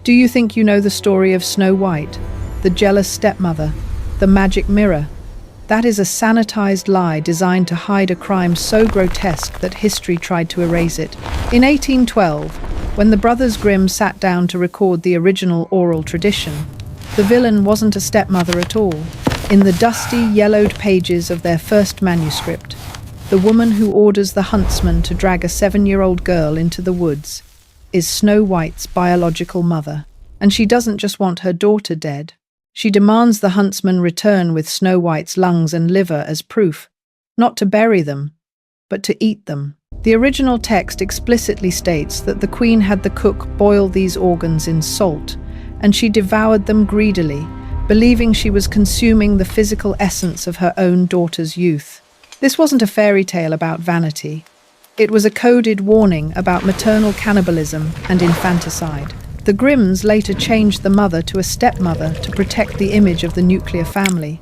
Do you think you know the story of Snow White, the jealous stepmother, the magic mirror? That is a sanitized lie designed to hide a crime so grotesque that history tried to erase it. In 1812, when the brothers Grimm sat down to record the original oral tradition, the villain wasn't a stepmother at all. In the dusty, yellowed pages of their first manuscript, the woman who orders the huntsman to drag a 7-year-old girl into the woods is Snow White's biological mother. And she doesn't just want her daughter dead. She demands the huntsman return with Snow White's lungs and liver as proof, not to bury them, but to eat them. The original text explicitly states that the queen had the cook boil these organs in salt, and she devoured them greedily, believing she was consuming the physical essence of her own daughter's youth. This wasn't a fairy tale about vanity. It was a coded warning about maternal cannibalism and infanticide. The Grimms later changed the mother to a stepmother to protect the image of the nuclear family,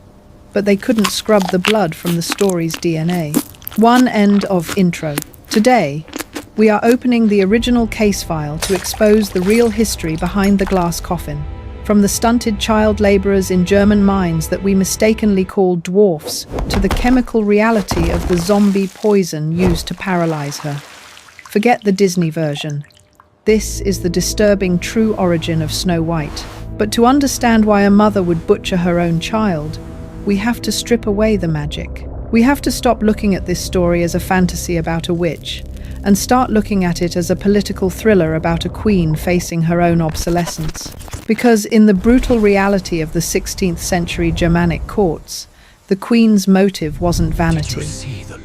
but they couldn't scrub the blood from the story's DNA. One end of intro. Today, we are opening the original case file to expose the real history behind the glass coffin. From the stunted child laborers in German mines that we mistakenly called dwarfs, to the chemical reality of the zombie poison used to paralyze her. Forget the Disney version. This is the disturbing true origin of Snow White. But to understand why a mother would butcher her own child, we have to strip away the magic. We have to stop looking at this story as a fantasy about a witch, and start looking at it as a political thriller about a queen facing her own obsolescence. Because in the brutal reality of the 16th century Germanic courts, the queen's motive wasn't vanity,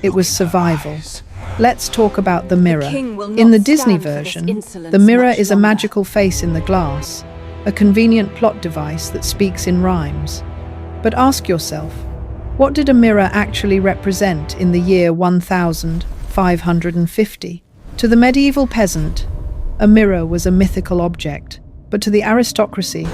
it was survival. Let's talk about the mirror. In the Disney version, the mirror is a magical face in the glass, a convenient plot device that speaks in rhymes. But ask yourself, what did a mirror actually represent in the year 1550? To the medieval peasant, a mirror was a mythical object, but to the aristocracy,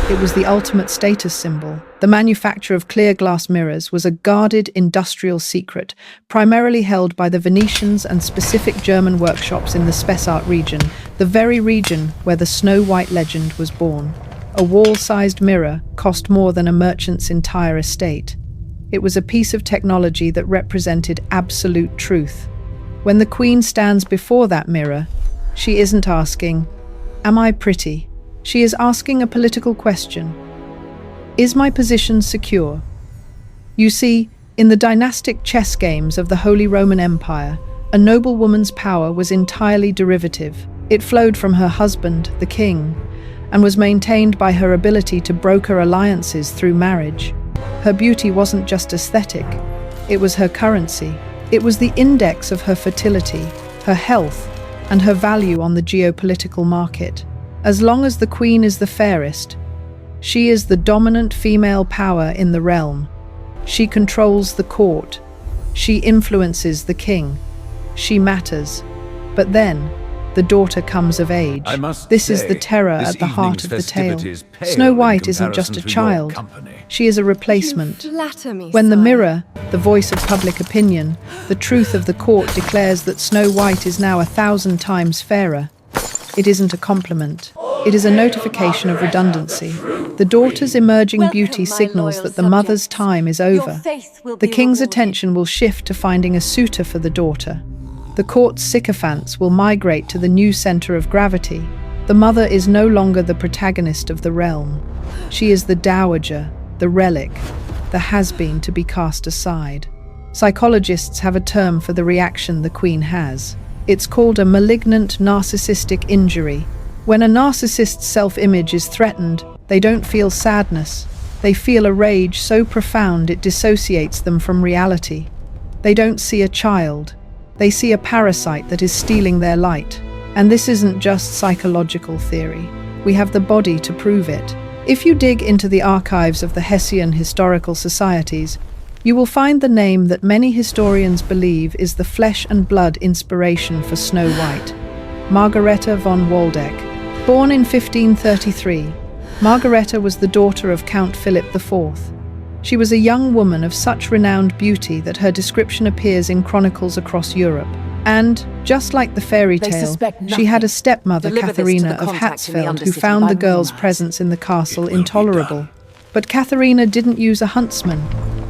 it was the ultimate status symbol. The manufacture of clear glass mirrors was a guarded industrial secret, primarily held by the Venetians and specific German workshops in the Spessart region, the very region where the Snow White legend was born. A wall-sized mirror cost more than a merchant's entire estate. It was a piece of technology that represented absolute truth. When the queen stands before that mirror, she isn't asking, "Am I pretty?" She is asking a political question. Is my position secure? You see, in the dynastic chess games of the Holy Roman Empire, a noblewoman's power was entirely derivative. It flowed from her husband, the king, and was maintained by her ability to broker alliances through marriage. Her beauty wasn't just aesthetic, it was her currency. It was the index of her fertility, her health, and her value on the geopolitical market. As long as the queen is the fairest, she is the dominant female power in the realm. She controls the court. She influences the king. She matters. But then, the daughter comes of age. This is the terror at the heart of the tale. Snow White isn't just a child. She is a replacement. When the mirror, the voice of public opinion, the truth of the court declares that Snow White is now 1,000 times fairer, it isn't a compliment. It is a notification of redundancy. The daughter's emerging beauty signals that the mother's time is over. The king's attention will shift to finding a suitor for the daughter. The court's sycophants will migrate to the new center of gravity. The mother is no longer the protagonist of the realm. She is the dowager, the relic, the has-been to be cast aside. Psychologists have a term for the reaction the queen has. It's called a malignant narcissistic injury. When a narcissist's self-image is threatened, they don't feel sadness. They feel a rage so profound it dissociates them from reality. They don't see a child. They see a parasite that is stealing their light. And this isn't just psychological theory. We have the body to prove it. If you dig into the archives of the Hessian historical societies, you will find the name that many historians believe is the flesh and blood inspiration for Snow White, Margareta von Waldeck. Born in 1533, Margareta was the daughter of Count Philip IV. She was a young woman of such renowned beauty that her description appears in chronicles across Europe. And, just like the fairy They tale, suspect she had a nothing. stepmother, Deliver this to Katharina the of contact in the Hatzfeld, who Undercity found by the girl's moonrise. presence in the castle It will be intolerable. done. But Katharina didn't use a huntsman.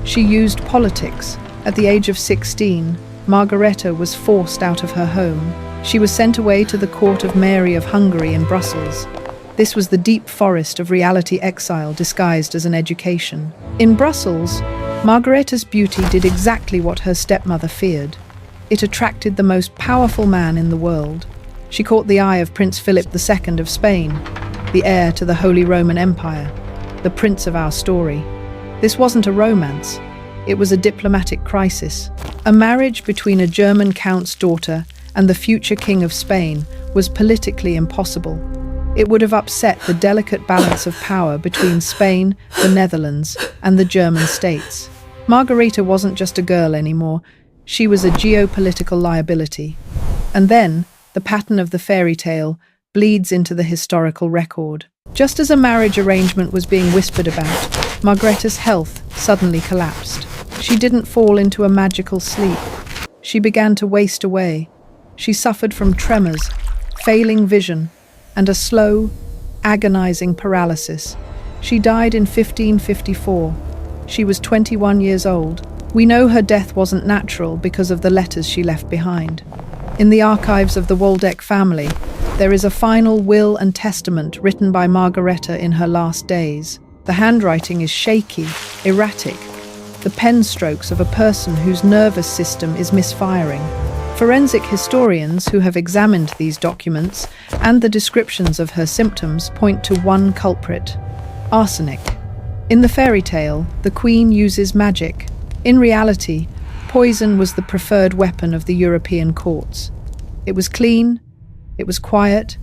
She used politics. At the age of 16, Margareta was forced out of her home. She was sent away to the court of Mary of Hungary in Brussels. This was the deep forest of reality exile disguised as an education. In Brussels, Margareta's beauty did exactly what her stepmother feared. It attracted the most powerful man in the world. She caught the eye of Prince Philip II of Spain, the heir to the Holy Roman Empire, the prince of our story. This wasn't a romance. It was a diplomatic crisis. A marriage between a German count's daughter and the future king of Spain was politically impossible. It would have upset the delicate balance of power between Spain, the Netherlands, and the German states. Margareta wasn't just a girl anymore. She was a geopolitical liability. And then, the pattern of the fairy tale bleeds into the historical record. Just as a marriage arrangement was being whispered about, Margareta's health suddenly collapsed. She didn't fall into a magical sleep. She began to waste away. She suffered from tremors, failing vision, and a slow, agonizing paralysis. She died in 1554. She was 21 years old. We know her death wasn't natural because of the letters she left behind. In the archives of the Waldeck family, there is a final will and testament written by Margareta in her last days. The handwriting is shaky, erratic, the pen strokes of a person whose nervous system is misfiring. Forensic historians who have examined these documents and the descriptions of her symptoms point to one culprit: arsenic. In the fairy tale, the queen uses magic. In reality, poison was the preferred weapon of the European courts. It was clean, it was quiet,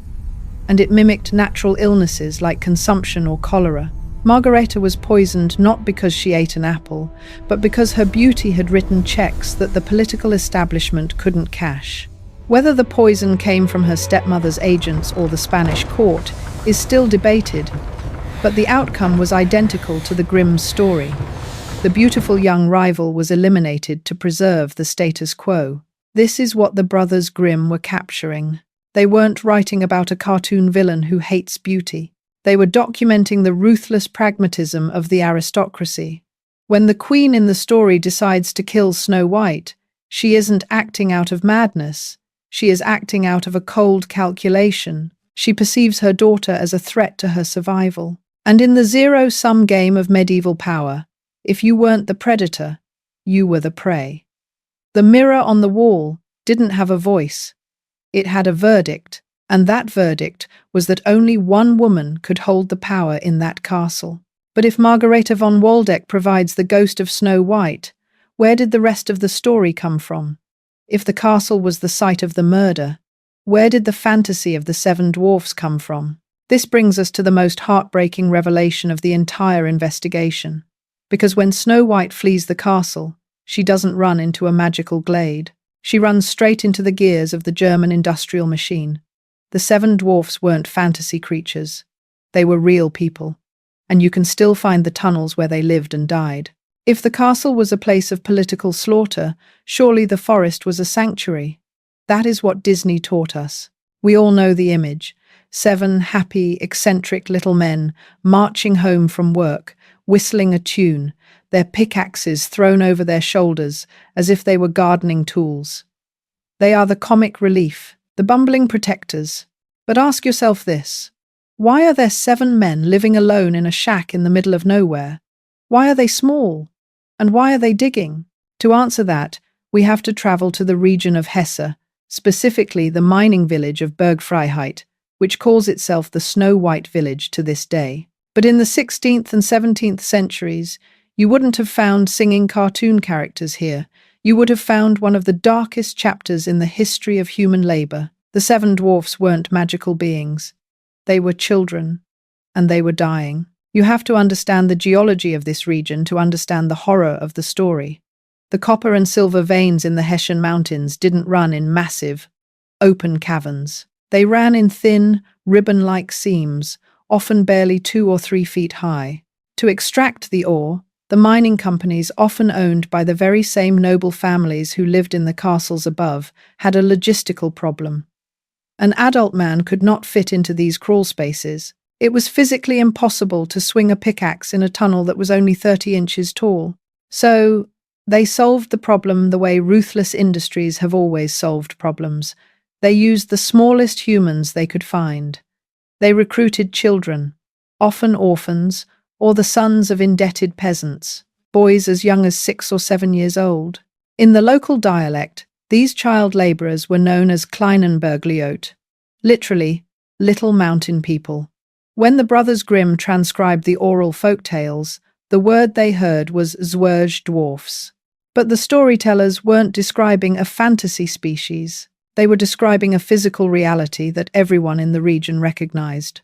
and it mimicked natural illnesses like consumption or cholera. Margareta was poisoned not because she ate an apple, but because her beauty had written checks that the political establishment couldn't cash. Whether the poison came from her stepmother's agents or the Spanish court is still debated, but the outcome was identical to the Grimm's story. The beautiful young rival was eliminated to preserve the status quo. This is what the brothers Grimm were capturing. They weren't writing about a cartoon villain who hates beauty. They were documenting the ruthless pragmatism of the aristocracy. When the queen in the story decides to kill Snow White, she isn't acting out of madness. She is acting out of a cold calculation. She perceives her daughter as a threat to her survival. And in the zero-sum game of medieval power, if you weren't the predator, you were the prey. The mirror on the wall didn't have a voice. It had a verdict. And that verdict was that only one woman could hold the power in that castle. But if Margareta von Waldeck provides the ghost of Snow White, where did the rest of the story come from? If the castle was the site of the murder, where did the fantasy of the seven dwarfs come from? This brings us to the most heartbreaking revelation of the entire investigation. Because when Snow White flees the castle, she doesn't run into a magical glade. She runs straight into the gears of the German industrial machine. The seven dwarfs weren't fantasy creatures. They were real people, and you can still find the tunnels where they lived and died. If the castle was a place of political slaughter, surely the forest was a sanctuary. That is what Disney taught us. We all know the image. 7 happy, eccentric little men marching home from work, whistling a tune, their pickaxes thrown over their shoulders as if they were gardening tools. They are the comic relief, the bumbling protectors. But ask yourself this: why are there 7 men living alone in a shack in the middle of nowhere? Why are they small? And why are they digging? To answer that, we have to travel to the region of Hesse, specifically the mining village of Bergfreiheit, which calls itself the Snow White Village to this day. But in the 16th and 17th centuries, you wouldn't have found singing cartoon characters here. You would have found one of the darkest chapters in the history of human labor. The 7 dwarfs weren't magical beings. They were children, and they were dying. You have to understand the geology of this region to understand the horror of the story. The copper and silver veins in the Hessian mountains didn't run in massive, open caverns. They ran in thin, ribbon-like seams, often barely 2 or 3 feet high. To extract the ore, The mining companies, often owned by the very same noble families who lived in the castles above, had a logistical problem. An adult man could not fit into these crawl spaces. It was physically impossible to swing a pickaxe in a tunnel that was only 30 inches tall. So, they solved the problem the way ruthless industries have always solved problems. They used the smallest humans they could find. They recruited children, often orphans, or the sons of indebted peasants, boys as young as 6 or 7 years old. In the local dialect, these child labourers were known as Kleinenbergliot, literally, little mountain people. When the brothers Grimm transcribed the oral folk tales, the word they heard was zwerg dwarfs. But the storytellers weren't describing a fantasy species. They were describing a physical reality that everyone in the region recognized.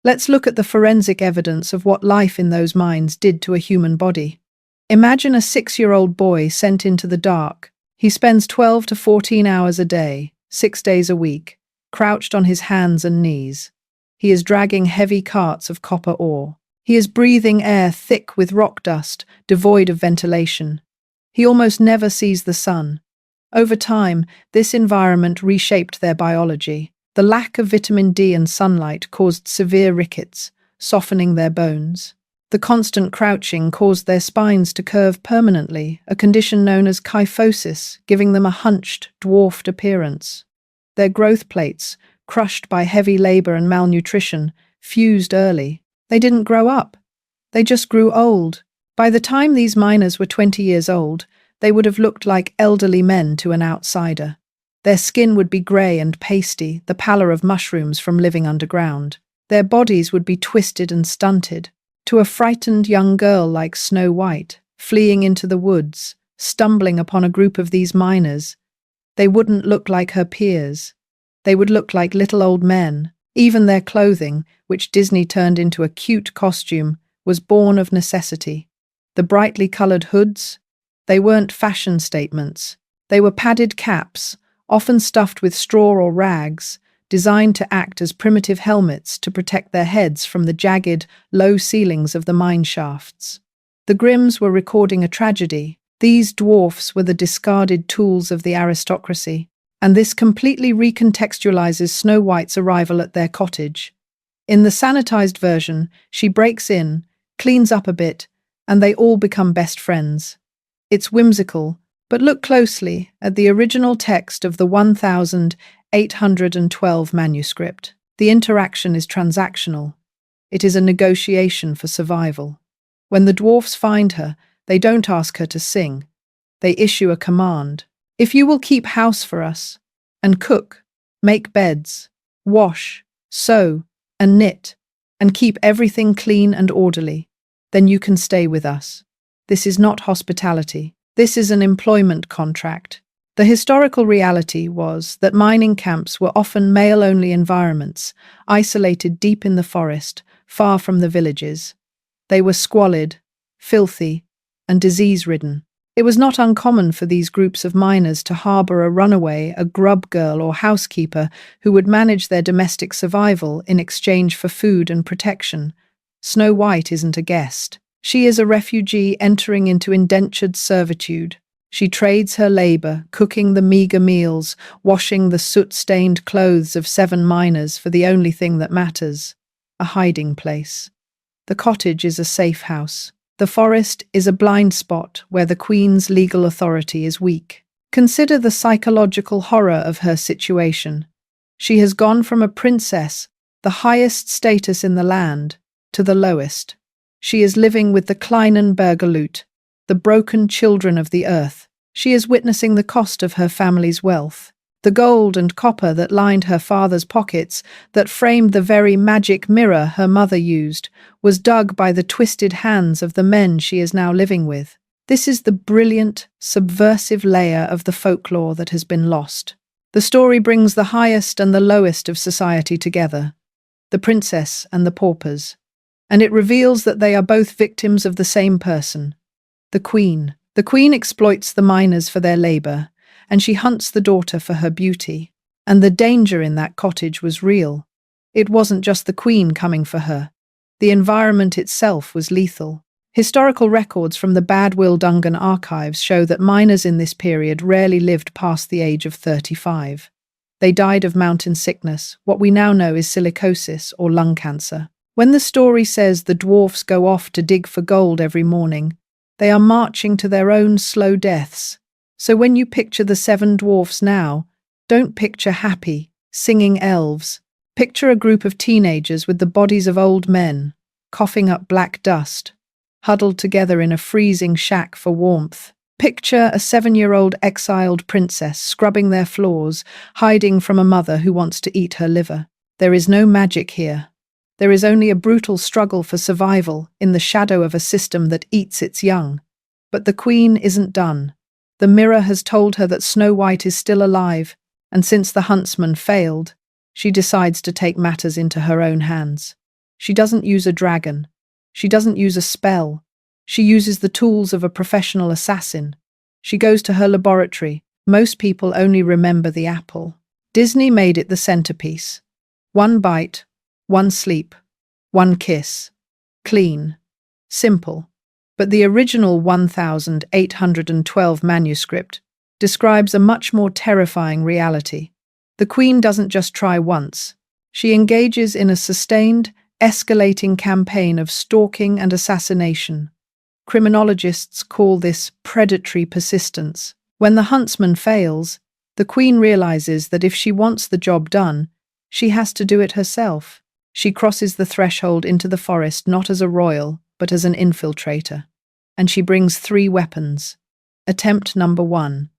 Let's look at the forensic evidence of what life in those mines did to a human body. Imagine a 6-year-old boy sent into the dark. He spends 12 to 14 hours a day, 6 days a week, crouched on his hands and knees. He is dragging heavy carts of copper ore. He is breathing air thick with rock dust, devoid of ventilation. He almost never sees the sun. Over time, this environment reshaped their biology. The lack of vitamin D and sunlight caused severe rickets, softening their bones. The constant crouching caused their spines to curve permanently, a condition known as kyphosis, giving them a hunched, dwarfed appearance. Their growth plates, crushed by heavy labor and malnutrition, fused early. They didn't grow up. They just grew old. By the time these miners were 20 years old, they would have looked like elderly men to an outsider. Their skin would be grey and pasty, the pallor of mushrooms from living underground. Their bodies would be twisted and stunted. To a frightened young girl like Snow White, fleeing into the woods, stumbling upon a group of these miners, they wouldn't look like her peers. They would look like little old men. Even their clothing, which Disney turned into a cute costume, was born of necessity. The brightly coloured hoods, they weren't fashion statements. They were padded caps, often stuffed with straw or rags, designed to act as primitive helmets to protect their heads from the jagged, low ceilings of the mine shafts. The Grimms were recording a tragedy. These dwarfs were the discarded tools of the aristocracy, and this completely recontextualizes Snow White's arrival at their cottage. In the sanitized version, she breaks in, cleans up a bit, and they all become best friends. It's whimsical, but look closely at the original text of the 1812 manuscript. The interaction is transactional. It is a negotiation for survival. When the dwarfs find her, they don't ask her to sing. They issue a command. If you will keep house for us, and cook, make beds, wash, sew, and knit, and keep everything clean and orderly, then you can stay with us. This is not hospitality. This is an employment contract. The historical reality was that mining camps were often male-only environments, isolated deep in the forest, far from the villages. They were squalid, filthy, and disease-ridden. It was not uncommon for these groups of miners to harbour a runaway, a grub girl or housekeeper who would manage their domestic survival in exchange for food and protection. Snow White isn't a guest. She is a refugee entering into indentured servitude. She trades her labour, cooking the meagre meals, washing the soot-stained clothes of 7 miners for the only thing that matters, a hiding place. The cottage is a safe house. The forest is a blind spot where the Queen's legal authority is weak. Consider the psychological horror of her situation. She has gone from a princess, the highest status in the land, to the lowest. She is living with the Kleinenbergliot, the broken children of the earth. She is witnessing the cost of her family's wealth. The gold and copper that lined her father's pockets, that framed the very magic mirror her mother used, was dug by the twisted hands of the men she is now living with. This is the brilliant, subversive layer of the folklore that has been lost. The story brings the highest and the lowest of society together, the princess and the paupers, and it reveals that they are both victims of the same person, the Queen. The Queen exploits the miners for their labour, and she hunts the daughter for her beauty. And the danger in that cottage was real. It wasn't just the Queen coming for her. The environment itself was lethal. Historical records from the Badwill Dungan archives show that miners in this period rarely lived past the age of 35. They died of mountain sickness, what we now know is silicosis or lung cancer. When the story says the dwarfs go off to dig for gold every morning, they are marching to their own slow deaths. So when you picture the seven dwarfs now, don't picture happy, singing elves. Picture a group of teenagers with the bodies of old men, coughing up black dust, huddled together in a freezing shack for warmth. Picture a 7-year-old exiled princess scrubbing their floors, hiding from a mother who wants to eat her liver. There is no magic here. There is only a brutal struggle for survival in the shadow of a system that eats its young. But the queen isn't done. The mirror has told her that Snow White is still alive, and since the huntsman failed, she decides to take matters into her own hands. She doesn't use a dragon. She doesn't use a spell. She uses the tools of a professional assassin. She goes to her laboratory. Most people only remember the apple. Disney made it the centerpiece. One bite, one sleep, one kiss. Clean. Simple. But the original 1812 manuscript describes a much more terrifying reality. The queen doesn't just try once. She engages in a sustained, escalating campaign of stalking and assassination. Criminologists call this predatory persistence. When the huntsman fails, the queen realizes that if she wants the job done, she has to do it herself. She crosses the threshold into the forest not as a royal, but as an infiltrator. And she brings 3 weapons. Attempt number 1.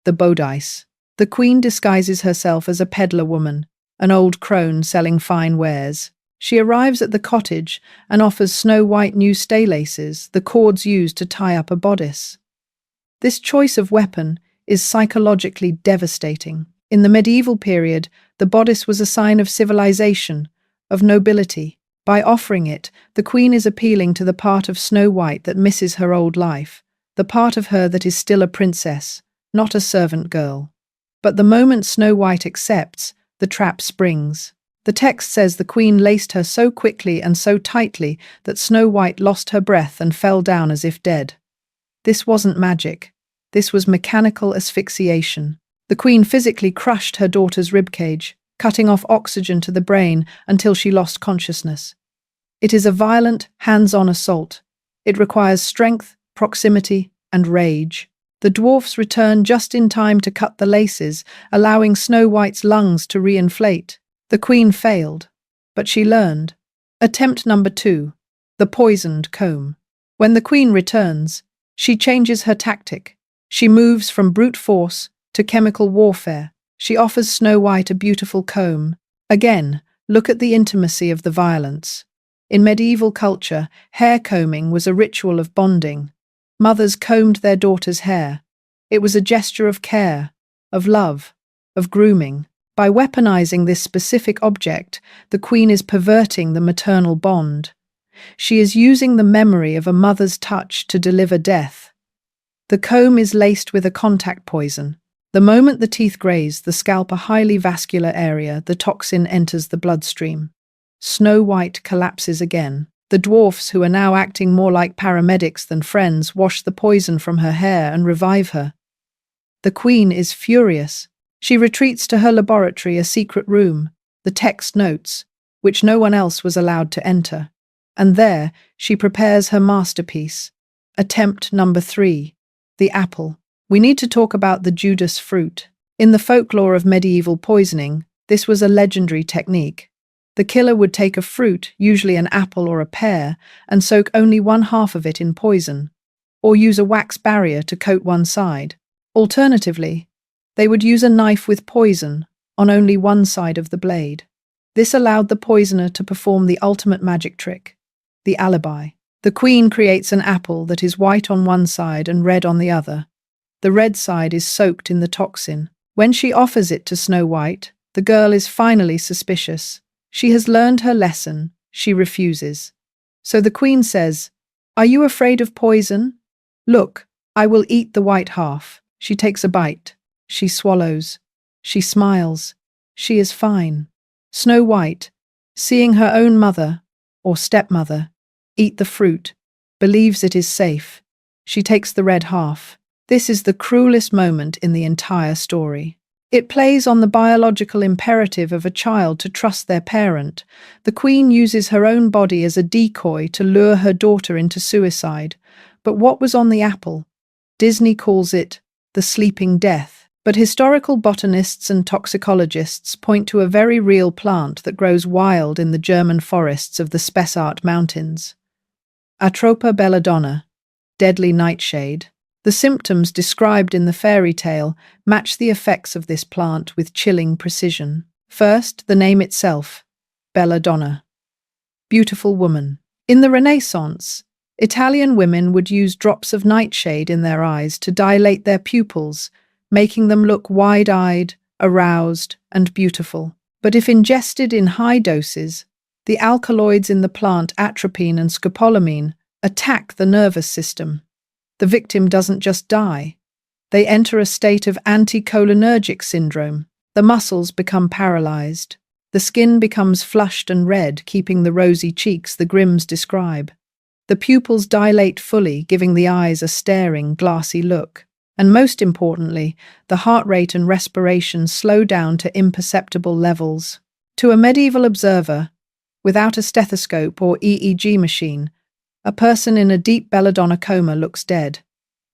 The bodice. The queen disguises herself as a peddler woman, an old crone selling fine wares. She arrives at the cottage and offers Snow White new staylaces, the cords used to tie up a bodice. This choice of weapon is psychologically devastating. In the medieval period, the bodice was a sign of civilization, of nobility. By offering it, the queen is appealing to the part of Snow White that misses her old life, the part of her that is still a princess, not a servant girl. But the moment Snow White accepts, the trap springs. The text says the queen laced her so quickly and so tightly that Snow White lost her breath and fell down as if dead. This wasn't magic. This was mechanical asphyxiation. The queen physically crushed her daughter's ribcage, cutting off oxygen to the brain until she lost consciousness. It is a violent, hands-on assault. It requires strength, proximity, and rage. The dwarfs return just in time to cut the laces, allowing Snow White's lungs to reinflate. The queen failed, but she learned. Attempt number 2. The poisoned comb. When the queen returns, she changes her tactic. She moves from brute force to chemical warfare. She offers Snow White a beautiful comb. Again, look at the intimacy of the violence. In medieval culture, hair combing was a ritual of bonding. Mothers combed their daughters' hair. It was a gesture of care, of love, of grooming. By weaponizing this specific object, the queen is perverting the maternal bond. She is using the memory of a mother's touch to deliver death. The comb is laced with a contact poison. The moment the teeth graze the scalp a highly vascular area, the toxin enters the bloodstream. Snow White collapses again. The dwarfs, who are now acting more like paramedics than friends, wash the poison from her hair and revive her. The queen is furious. She retreats to her laboratory, a secret room, the text notes, which no one else was allowed to enter. And there, she prepares her masterpiece. Attempt number 3. The apple. We need to talk about the Judas fruit. In the folklore of medieval poisoning, this was a legendary technique. The killer would take a fruit, usually an apple or a pear, and soak only one half of it in poison, or use a wax barrier to coat one side. Alternatively, they would use a knife with poison on only one side of the blade. This allowed the poisoner to perform the ultimate magic trick, the alibi. The queen creates an apple that is white on one side and red on the other. The red side is soaked in the toxin. When she offers it to Snow White, the girl is finally suspicious. She has learned her lesson. She refuses. So the queen says, "Are you afraid of poison? Look, I will eat the white half." She takes a bite. She swallows. She smiles. She is fine. Snow White, seeing her own mother, or stepmother, eat the fruit, believes it is safe. She takes the red half. This is the cruelest moment in the entire story. It plays on the biological imperative of a child to trust their parent. The queen uses her own body as a decoy to lure her daughter into suicide. But what was on the apple? Disney calls it the sleeping death. But historical botanists and toxicologists point to a very real plant that grows wild in the German forests of the Spessart Mountains. Atropa belladonna, deadly nightshade. The symptoms described in the fairy tale match the effects of this plant with chilling precision. First, the name itself, belladonna. Beautiful woman. In the Renaissance, Italian women would use drops of nightshade in their eyes to dilate their pupils, making them look wide-eyed, aroused, and beautiful. But if ingested in high doses, the alkaloids in the plant atropine and scopolamine attack the nervous system. The victim doesn't just die. They enter a state of anticholinergic syndrome. The muscles become paralyzed. The skin becomes flushed and red, keeping the rosy cheeks the Grimms describe. The pupils dilate fully, giving the eyes a staring, glassy look. And most importantly, the heart rate and respiration slow down to imperceptible levels. To a medieval observer, without a stethoscope or EEG machine, a person in a deep belladonna coma looks dead.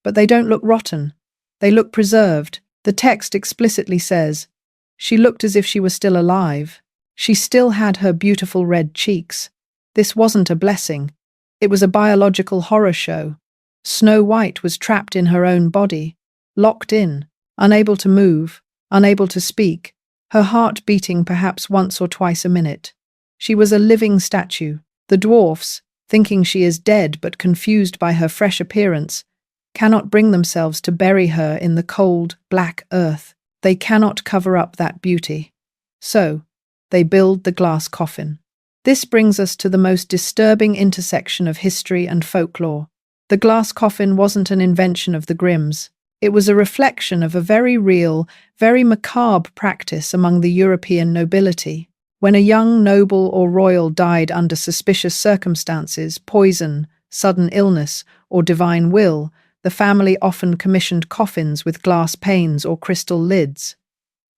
But they don't look rotten. They look preserved. The text explicitly says, she looked as if she was still alive. She still had her beautiful red cheeks. This wasn't a blessing. It was a biological horror show. Snow White was trapped in her own body, locked in, unable to move, unable to speak, her heart beating perhaps once or twice a minute. She was a living statue. The dwarfs, thinking she is dead but confused by her fresh appearance, cannot bring themselves to bury her in the cold, black earth. They cannot cover up that beauty. So, they build the glass coffin. This brings us to the most disturbing intersection of history and folklore. The glass coffin wasn't an invention of the Grimms. It was a reflection of a very real, very macabre practice among the European nobility. When a young noble or royal died under suspicious circumstances, poison, sudden illness, or divine will, the family often commissioned coffins with glass panes or crystal lids.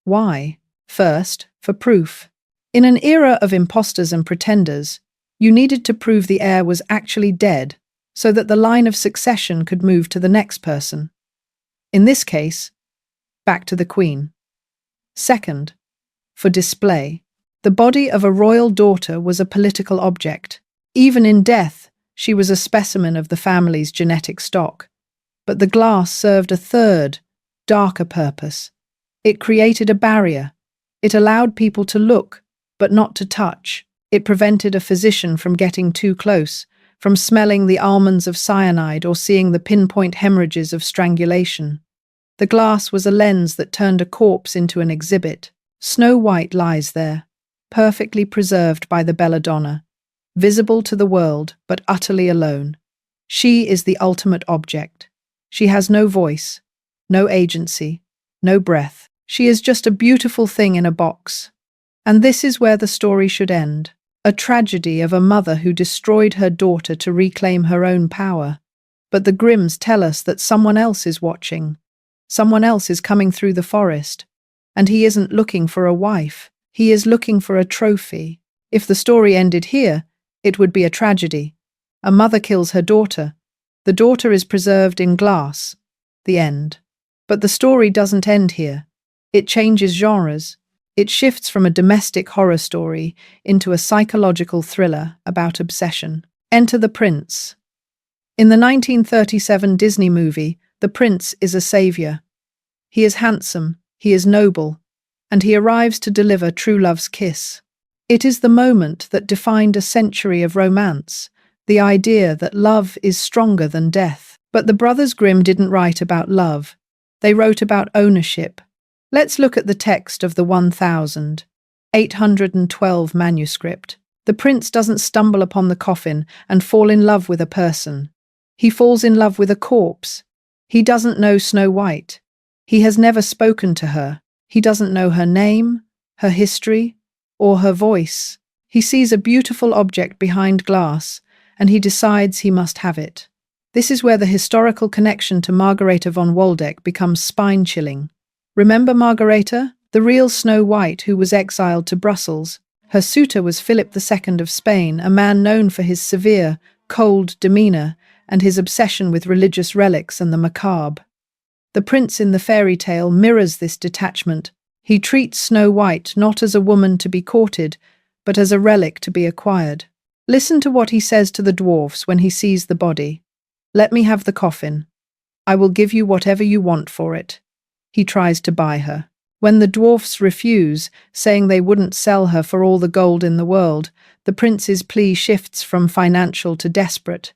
Why? First, for proof. In an era of impostors and pretenders, you needed to prove the heir was actually dead so that the line of succession could move to the next person. In this case, back to the Queen. Second, for display. The body of a royal daughter was a political object. Even in death, she was a specimen of the family's genetic stock. But the glass served a third, darker purpose. It created a barrier. It allowed people to look, but not to touch. It prevented a physician from getting too close, from smelling the almonds of cyanide or seeing the pinpoint hemorrhages of strangulation. The glass was a lens that turned a corpse into an exhibit. Snow White lies there, perfectly preserved by the belladonna, visible to the world, but utterly alone. She is the ultimate object. She has no voice, no agency, no breath. She is just a beautiful thing in a box. And this is where the story should end. A tragedy of a mother who destroyed her daughter to reclaim her own power. But the Grimms tell us that someone else is watching. Someone else is coming through the forest. And he isn't looking for a wife. He is looking for a trophy. If the story ended here, it would be a tragedy. A mother kills her daughter. The daughter is preserved in glass. The end. But the story doesn't end here. It changes genres. It shifts from a domestic horror story into a psychological thriller about obsession. Enter the prince. In the 1937 Disney movie, the prince is a savior. He is handsome, he is noble, and he arrives to deliver true love's kiss. It is the moment that defined a century of romance, the idea that love is stronger than death. But the brothers Grimm didn't write about love. They wrote about ownership. Let's look at the text of the 1812 manuscript. The prince doesn't stumble upon the coffin and fall in love with a person. He falls in love with a corpse. He doesn't know Snow White. He has never spoken to her. He doesn't know her name, her history, or her voice. He sees a beautiful object behind glass, and he decides he must have it. This is where the historical connection to Margaretha von Waldeck becomes spine-chilling. Remember Margaretha, the real Snow White who was exiled to Brussels? Her suitor was Philip II of Spain, a man known for his severe, cold demeanour and his obsession with religious relics and the macabre. The prince in the fairy tale mirrors this detachment. He treats Snow White not as a woman to be courted, but as a relic to be acquired. Listen to what he says to the dwarfs when he sees the body. "Let me have the coffin. I will give you whatever you want for it." He tries to buy her. When the dwarfs refuse, saying they wouldn't sell her for all the gold in the world, the prince's plea shifts from financial to desperate.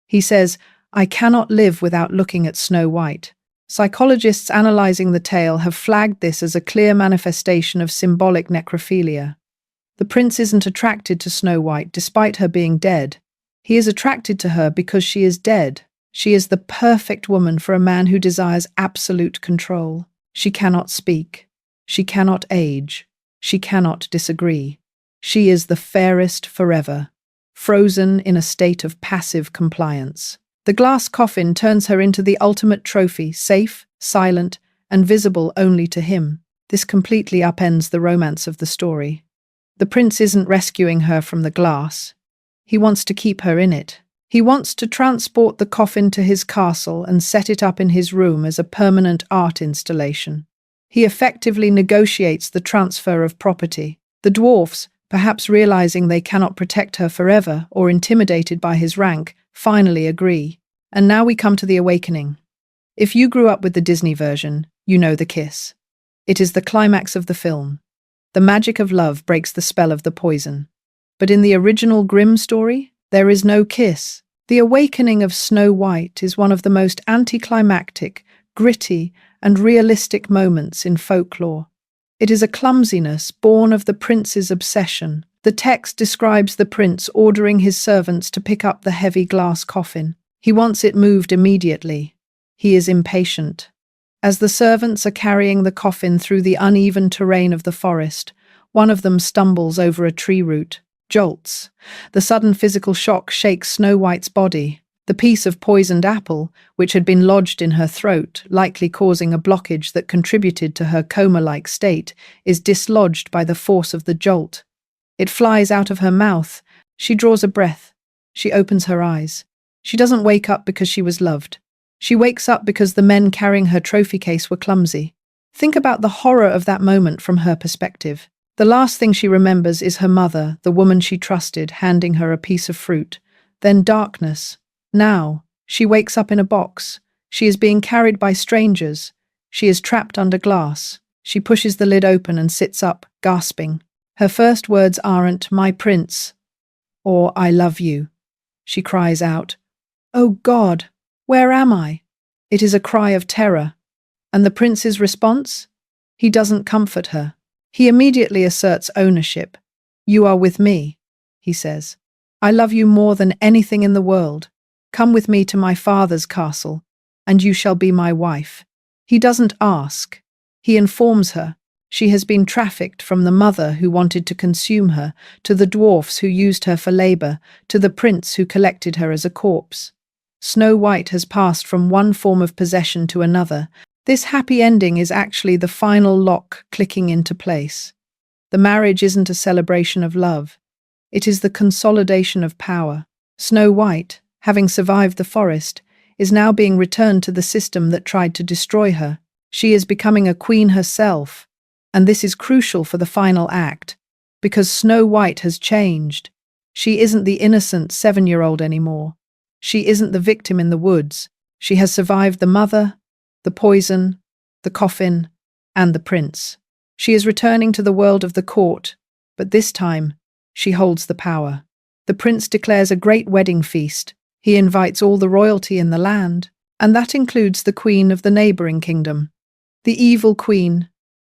He says, "I cannot live without looking at Snow White." Psychologists analyzing the tale have flagged this as a clear manifestation of symbolic necrophilia. The prince isn't attracted to Snow White despite her being dead. He is attracted to her because she is dead. She is the perfect woman for a man who desires absolute control. She cannot speak. She cannot age. She cannot disagree. She is the fairest forever, frozen in a state of passive compliance. The glass coffin turns her into the ultimate trophy, safe, silent, and visible only to him. This completely upends the romance of the story. The prince isn't rescuing her from the glass. He wants to keep her in it. He wants to transport the coffin to his castle and set it up in his room as a permanent art installation. He effectively negotiates the transfer of property. The dwarfs, perhaps realizing they cannot protect her forever or intimidated by his rank, finally agree. And now we come to the awakening. If you grew up with the Disney version, you know the kiss. It is the climax of the film. The magic of love breaks the spell of the poison. But in the original Grimm story, there is no kiss. The awakening of Snow White is one of the most anticlimactic, gritty, and realistic moments in folklore. It is a clumsiness born of the prince's obsession. The text describes the prince ordering his servants to pick up the heavy glass coffin. He wants it moved immediately. He is impatient. As the servants are carrying the coffin through the uneven terrain of the forest, one of them stumbles over a tree root, jolts. The sudden physical shock shakes Snow White's body. The piece of poisoned apple, which had been lodged in her throat, likely causing a blockage that contributed to her coma-like state, is dislodged by the force of the jolt. It flies out of her mouth. She draws a breath. She opens her eyes. She doesn't wake up because she was loved. She wakes up because the men carrying her trophy case were clumsy. Think about the horror of that moment from her perspective. The last thing she remembers is her mother, the woman she trusted, handing her a piece of fruit. Then darkness. Now, she wakes up in a box. She is being carried by strangers. She is trapped under glass. She pushes the lid open and sits up, gasping. Her first words aren't, "My prince," or "I love you." She cries out, "Oh God, where am I?" It is a cry of terror. And the prince's response? He doesn't comfort her. He immediately asserts ownership. "You are with me," he says. "I love you more than anything in the world. Come with me to my father's castle, and you shall be my wife." He doesn't ask. He informs her. She has been trafficked from the mother who wanted to consume her, to the dwarfs who used her for labor, to the prince who collected her as a corpse. Snow White has passed from one form of possession to another. This happy ending is actually the final lock clicking into place. The marriage isn't a celebration of love. It is the consolidation of power. Snow White, having survived the forest, is now being returned to the system that tried to destroy her. She is becoming a queen herself. And this is crucial for the final act, because Snow White has changed. She isn't the innocent 7-year-old anymore. She isn't the victim in the woods. She has survived the mother, the poison, the coffin, and the prince. She is returning to the world of the court, but this time, she holds the power. The prince declares a great wedding feast. He invites all the royalty in the land, and that includes the queen of the neighboring kingdom. The evil queen,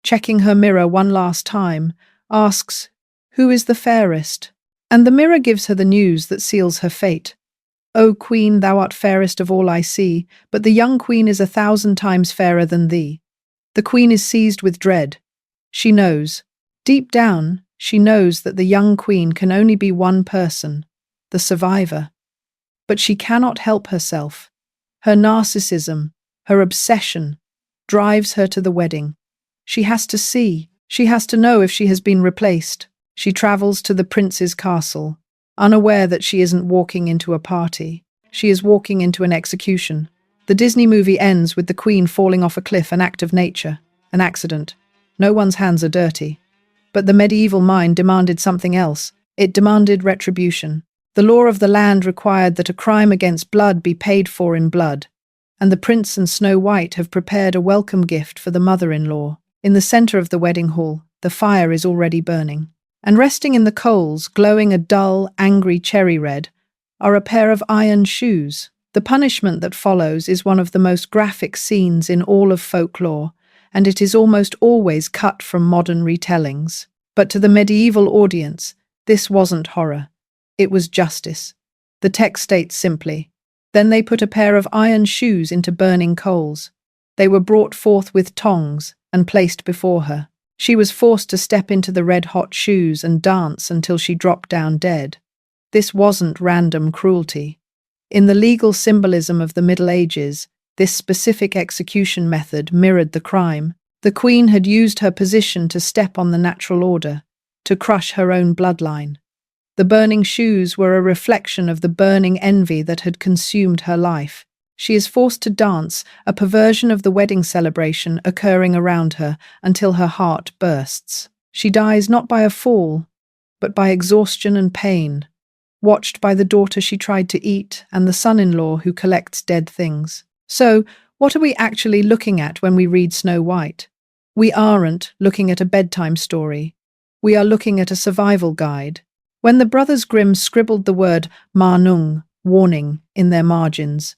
checking her mirror one last time, asks, "Who is the fairest?" And the mirror gives her the news that seals her fate. "O queen, thou art fairest of all I see, but the young queen is 1,000 times fairer than thee." The queen is seized with dread. She knows. Deep down, she knows that the young queen can only be one person, the survivor. But she cannot help herself. Her narcissism, her obsession, drives her to the wedding. She has to see. She has to know if she has been replaced. She travels to the prince's castle, unaware that she isn't walking into a party. She is walking into an execution. The Disney movie ends with the queen falling off a cliff, an act of nature, an accident. No one's hands are dirty. But the medieval mind demanded something else. It demanded retribution. The law of the land required that a crime against blood be paid for in blood. And the prince and Snow White have prepared a welcome gift for the mother-in-law. In the center of the wedding hall, the fire is already burning. And resting in the coals, glowing a dull, angry cherry red, are a pair of iron shoes. The punishment that follows is one of the most graphic scenes in all of folklore, and it is almost always cut from modern retellings. But to the medieval audience, this wasn't horror. It was justice. The text states simply, "Then they put a pair of iron shoes into burning coals. They were brought forth with tongs and placed before her. She was forced to step into the red-hot shoes and dance until she dropped down dead." This wasn't random cruelty. In the legal symbolism of the Middle Ages, this specific execution method mirrored the crime. The queen had used her position to step on the natural order, to crush her own bloodline. The burning shoes were a reflection of the burning envy that had consumed her life. She is forced to dance, a perversion of the wedding celebration occurring around her until her heart bursts. She dies not by a fall, but by exhaustion and pain, watched by the daughter she tried to eat and the son-in-law who collects dead things. So, what are we actually looking at when we read Snow White? We aren't looking at a bedtime story. We are looking at a survival guide. When the brothers Grimm scribbled the word Warnung, warning, in their margins,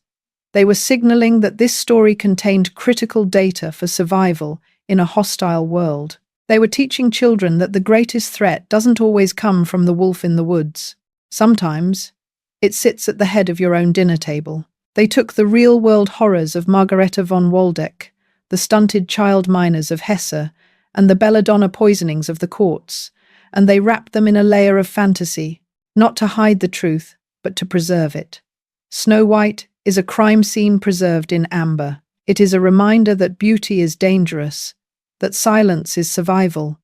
they were signaling that this story contained critical data for survival in a hostile world. They were teaching children that the greatest threat doesn't always come from the wolf in the woods. Sometimes, it sits at the head of your own dinner table. They took the real-world horrors of Margareta von Waldeck, the stunted child miners of Hesse, and the belladonna poisonings of the courts, and they wrapped them in a layer of fantasy, not to hide the truth, but to preserve it. Snow White is a crime scene preserved in amber. It is a reminder that beauty is dangerous, that silence is survival,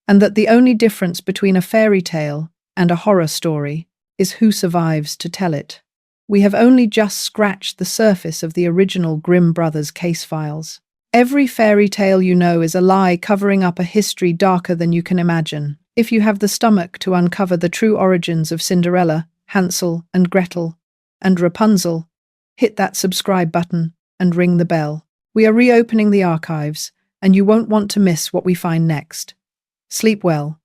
and that the only difference between a fairy tale and a horror story is who survives to tell it. We have only just scratched the surface of the original Grimm Brothers case files. Every fairy tale you know is a lie covering up a history darker than you can imagine. If you have the stomach to uncover the true origins of Cinderella, Hansel and Gretel, and Rapunzel, hit that subscribe button and ring the bell. We are reopening the archives, and you won't want to miss what we find next. Sleep well.